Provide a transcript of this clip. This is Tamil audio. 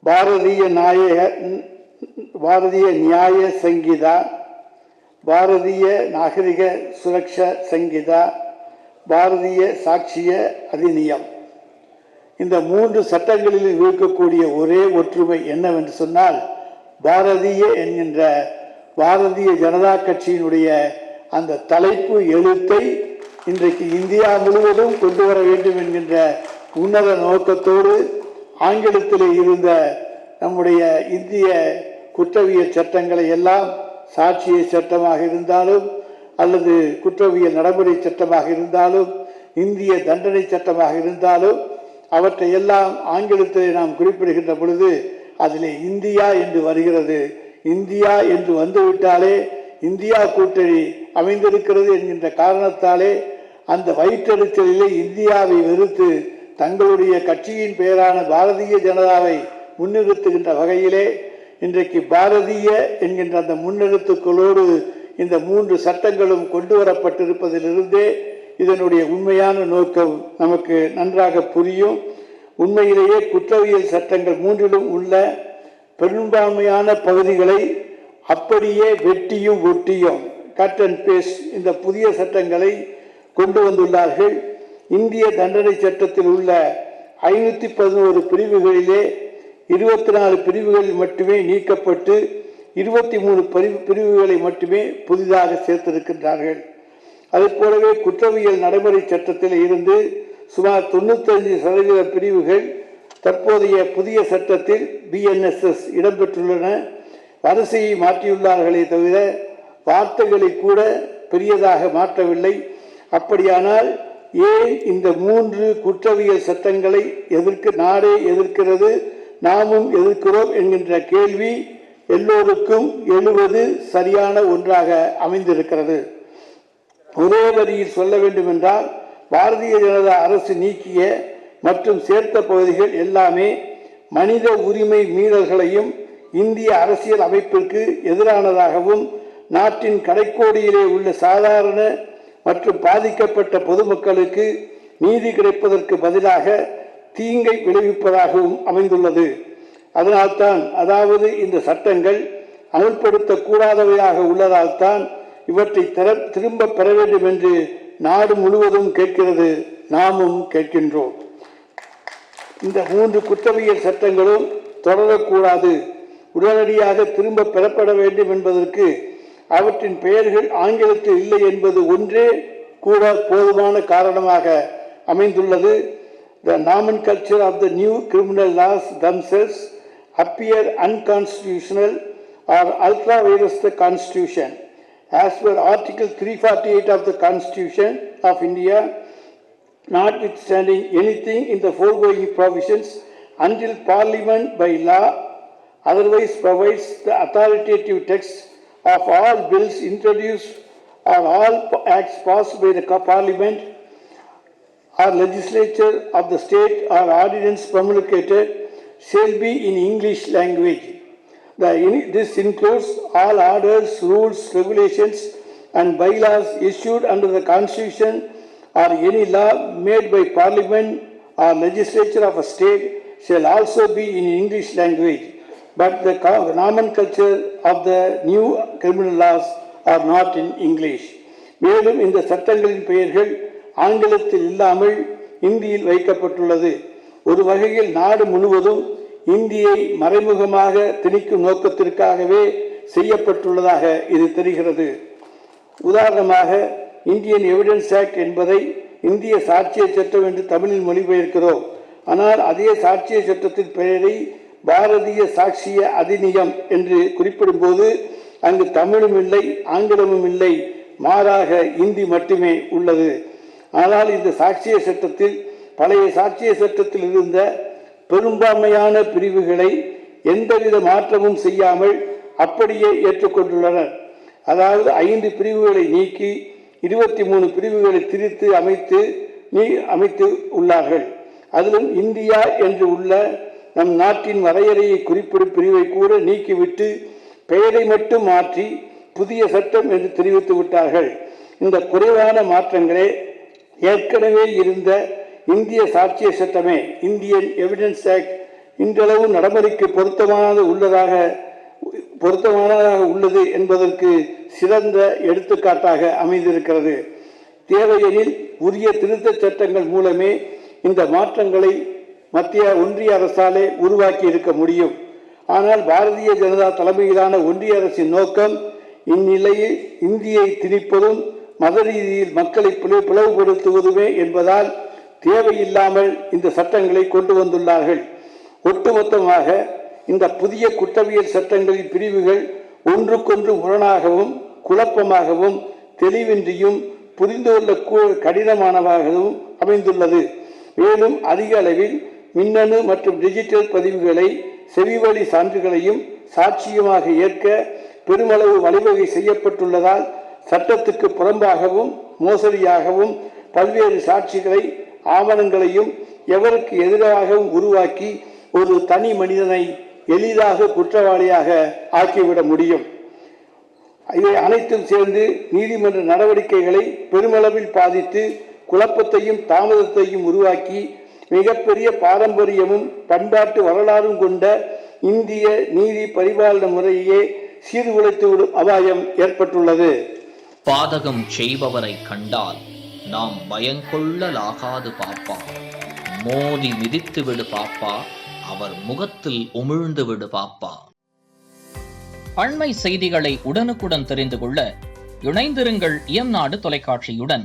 பாரதிய நியாய சங்கீதா, பாரதிய நாகரிக சுரக்ஷா சங்கீதா, பாரதிய சாட்சிய அதிநியம். இந்த 3 சட்டங்களில் இருக்கக்கூடிய ஒரே ஒற்றுமை என்னவென்று சொன்னால், பாரதிய என்கின்ற பாரதிய ஜனதா கட்சியினுடைய அந்த தலைப்பு எழுத்தை இன்றைக்கு இந்தியா முழுவதும் கொண்டு வர வேண்டும் என்கின்ற உன்னத நோக்கத்தோடு ஆங்கிலத்திலே இருந்த நம்முடைய இந்திய குற்றவியல் சட்டங்களை எல்லாம், சாட்சிய சட்டமாக இருந்தாலும் அல்லது குற்றவியல் நடைமுறை சட்டமாக இருந்தாலும் இந்திய தண்டனை சட்டமாக இருந்தாலும் அவற்றை எல்லாம் ஆங்கிலத்திலே நாம் குறிப்பிடுகின்ற பொழுது அதிலே இந்தியா என்று வருகிறது. இந்தியா என்று வந்துவிட்டாலே இந்தியா கூட்டணி அமைந்திருக்கிறது என்கின்ற காரணத்தாலே அந்த வயிற்றெடுத்தலிலே இந்தியாவை வெறுத்து தங்களுடைய கட்சியின் பெயரான பாரதிய ஜனதாவை முன்னிறுத்துகின்ற வகையிலே இன்றைக்கு பாரதிய என்கின்ற அந்த முன்னெழுத்துக்களோடு இந்த 3 சட்டங்களும் கொண்டு வரப்பட்டிருப்பதிலிருந்தே இதனுடைய உண்மையான நோக்கம் நமக்கு நன்றாக புரியும். உண்மையிலேயே குற்றவியல் சட்டங்கள் 3லும் உள்ள பெரும்பான்மையான பகுதிகளை அப்படியே வெட்டியும் ஒட்டியும் கட் அண்ட் பேஸ்ட் இந்த புதிய சட்டங்களை கொண்டு வந்துள்ளார்கள். இந்திய தண்டனை சட்டத்தில் உள்ள 511 பிரிவுகளிலே 24 பிரிவுகளில் மட்டுமே நீக்கப்பட்டு 23 பிரிவுகளை மட்டுமே புதிதாக சேர்த்திருக்கின்றார்கள். அதே போலவே குற்றவியல் நடைமுறை சட்டத்தில் இருந்து சுமார் 95% பிரிவுகள் தற்போதைய புதிய சட்டத்தில் BNSS இடம்பெற்றுள்ளன. வரிசையை மாற்றியுள்ளார்களே தவிர வார்த்தைகளை கூட பெரியதாக மாற்றவில்லை. அப்படியானால் ஏன் இந்த 3 குற்றவியல் சட்டங்களை நாடே எதிர்க்கிறது, நாமும் எதிர்க்கிறோம் என்கின்ற கேள்வி எல்லோருக்கும் எழுவது சரியான ஒன்றாக அமைந்திருக்கிறது. ஒரே வரியில் சொல்ல வேண்டும் என்றால், பாரதிய ஜனதா அரசு நீக்கிய மற்றும் சேர்த்த பகுதிகள் எல்லாமே மனித உரிமை மீறல்களையும் இந்திய அரசியல் அமைப்பிற்கு எதிரானதாகவும் நாட்டின் கடைக்கோடியிலே உள்ள சாதாரண மற்றும் பாதிக்கப்பட்ட பொதுமக்களுக்கு நீதி கிடைப்பதற்கு பதிலாக தீங்கை விளைவிப்பதாகவும் அமைந்துள்ளது. அதனால்தான், அதாவது இந்த சட்டங்கள் அமல்படுத்தக்கூடாதவையாக உள்ளதால் தான் இவற்றை திரும்ப பெற வேண்டும் என்று நாடு முழுவதும் கேட்கிறது, நாமும் கேட்கின்றோம். இந்த 3 குற்றவியல் சட்டங்களும் தொடரக்கூடாது, உடனடியாக திரும்ப பெறப்பட வேண்டும் என்பதற்கு அவற்றின் பெயர்கள் ஆங்கிலத்தில் இல்லை என்பது ஒன்றே கூட போதுமான காரணமாக அமைந்துள்ளது. The nomenclature of the new criminal laws themselves appear unconstitutional or ultra vires the Constitution. As per Article 348 of the Constitution of India, notwithstanding anything in the foregoing provisions, until Parliament by law otherwise provides the authoritative text of all bills introduced or all acts passed by the Parliament or legislature of the state or ordinance promulgated shall be in English language. This includes all orders, rules, regulations and bylaws issued under the Constitution or any law made by Parliament or legislature of a state shall also be in English language, but the nomenclature of the new criminal laws are not in English. மேலும் இந்த சட்டங்களின் பெயர்கள் ஆங்கிலத்தில் இல்லாமல் இந்தியில் வைக்கப்பட்டுள்ளது. ஒரு வகையில் நாடு முழுவதும் இந்தியை மறைமுகமாக திணிக்கும் நோக்கத்திற்காகவே செய்யப்பட்டுள்ளதாக இது தெரிகிறது. உதாரணமாக, இந்தியன் எவிடன்ஸ் ஆக்ட் என்பதை இந்திய சாட்சிய சட்டம் என்று தமிழில் மொழிபெயர்க்கிறோம். ஆனால் அதே சாட்சிய சட்டத்தின் பெயரை பாரதிய சாட்சிய அதிநியம் என்று குறிப்பிடும்போது அங்கு தமிழும் இல்லை, ஆங்கிலமும் இல்லை, மாறாக இந்தி மட்டுமே உள்ளது. ஆனால் இந்த சாட்சிய சட்டத்தில் பழைய சாட்சிய சட்டத்தில் இருந்த பெரும்பான்மையான பிரிவுகளை எந்தவித மாற்றமும் செய்யாமல் அப்படியே ஏற்றுக்கொண்டுள்ளனர். அதாவது 5 பிரிவுகளை நீக்கி 23 பிரிவுகளை திரித்து அமைத்து உள்ளார்கள். அதிலும் இந்தியா என்று உள்ள நம் நாட்டின் வரையறையை குறிப்பிடும் பிரிவை கூட நீக்கிவிட்டு பெயரை மட்டும் மாற்றி புதிய சட்டம் என்று தெரிவித்து விட்டார்கள். இந்த குறைவான மாற்றங்களே ஏற்கனவே இருந்த இந்திய சாட்சிய சட்டமே, இந்தியன் எவிடன்ஸ் ஆக்ட் இன்றளவு நடைமுறைக்கு பொருத்தமானதாக உள்ளது என்பதற்கு சிறந்த எடுத்துக்காட்டாக அமைந்திருக்கிறது. தேவையெனில் உரிய திருத்த சட்டங்கள் மூலமே இந்த மாற்றங்களை மத்திய ஒன்றிய அரசாலே உருவாக்கி இருக்க முடியும். ஆனால் பாரதிய ஜனதா தலைமையிலான ஒன்றிய அரசின் நோக்கம் இந்நிலையில் இந்தியை திணிப்பதும் மத ரீதியில் மக்களை பிளவுபடுத்துவதுமே என்பதால் தேவையில்லாமல் இந்த சட்டங்களை கொண்டு வந்துள்ளார்கள். ஒட்டுமொத்தமாக இந்த புதிய குற்றவியல் சட்டங்களின் பிரிவுகள் ஒன்றுக்கொன்று முரணாகவும் குழப்பமாகவும் தெளிவின்றியும் புரிந்து கொள்ள கடினமானதாகவும் அமைந்துள்ளது. மேலும் அதிக அளவில் மின்னணு மற்றும் டிஜிட்டல் பதிவுகளை செவிவழி சான்றுகளையும் சாட்சியமாக ஏற்க பெருமளவு வழிவகை செய்யப்பட்டுள்ளதால் சட்டத்துக்கு புறம்பாகவும் மோசடியாகவும் பல்வேறு சாட்சிகளை ஆவணங்களையும் எவருக்கு எதிராகவும் உருவாக்கி ஒரு தனி மனிதனை எளிதாக குற்றவாளியாக ஆக்கிவிட முடியும். இவை அனைத்தும் சேர்ந்து நீதிமன்ற நடவடிக்கைகளை பெருமளவில் பாதித்து குழப்பத்தையும் தாமதத்தையும் உருவாக்கி மிகப்பெரிய பாரம்பரியமும் பண்பாட்டு வரலாறும் கொண்ட இந்திய நீதி பரிபாலன முறையே சீர்குலைத்துவிடும் அபாயம் ஏற்பட்டுள்ளது. பாதகம் செய்பவரை கண்டால் நாம் பயங்கொள்ளலாகாது பாப்பா, மோதி மிதித்து விடு பாப்பா, அவர் முகத்தில் உமிழ்ந்து விடு பாப்பா. அண்மை செய்திகளை உடனுக்குடன் தெரிந்து கொள்ள இணைந்திருங்கள் இயம்நாடு தொலைக்காட்சியுடன்.